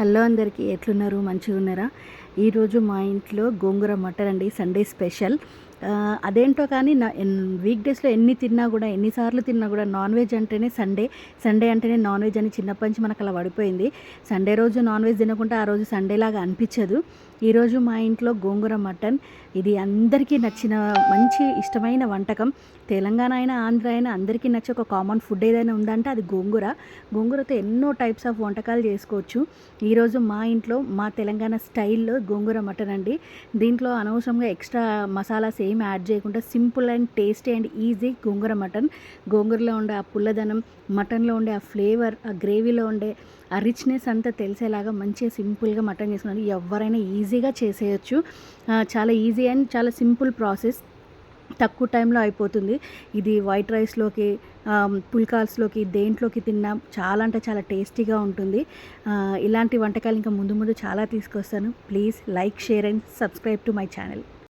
Hello అందరికీ, ఎట్లున్నారు? మంచిగా ఉన్నారా? ఈరోజు మా ఇంట్లో గోంగూర మటన్ అండి, సండే స్పెషల్. అదేంటో కానీ వీక్ డేస్లో ఎన్నిసార్లు తిన్నా కూడా నాన్ వెజ్ అంటేనే సండే అంటేనే నాన్ వెజ్ అని చిన్నప్పటి నుంచి మనకు అలా పడిపోయింది. సండే రోజు నాన్ వెజ్ తినకుంటే ఆ రోజు సండేలాగా అనిపించదు. ఈరోజు మా ఇంట్లో గోంగూర మటన్, ఇది అందరికీ నచ్చిన మంచి ఇష్టమైన వంటకం. తెలంగాణ అయినా ఆంధ్ర అయినా అందరికీ నచ్చే ఒక కామన్ ఫుడ్ ఏదైనా ఉందంటే అది గోంగూరతో ఎన్నో టైప్స్ ఆఫ్ వంటకాలు చేసుకోవచ్చు. ఈరోజు మా ఇంట్లో మా తెలంగాణ స్టైల్లో గోంగూర మటన్ అండి. దీంట్లో అనవసరంగా ఎక్స్ట్రా మసాలాస్ ఏం యాడ్ చేయకుండా simple and tasty and easy gongura mutton. గోంగూరలో ఉండే ఆ పుల్లదనం, మటన్లో ఉండే ఆ ఫ్లేవర్, ఆ గ్రేవీలో ఉండే ఆ రిచ్నెస్ అంతా తెలిసేలాగా మంచిగా సింపుల్గా మటన్ చేసుకున్నాను. ఎవరైనా ఈజీగా చేసేయచ్చు. చాలా ఈజీ అండ్ చాలా సింపుల్ ప్రాసెస్, తక్కువ టైంలో అయిపోతుంది. ఇది వైట్ రైస్లోకి, పుల్కాస్లోకి, దేంట్లోకి తిన్నా చాలా అంటే చాలా టేస్టీగా ఉంటుంది. ఇలాంటి వంటకాలు ఇంకా ముందు ముందు చాలా తీసుకొస్తాను. Please like, share and subscribe to my channel.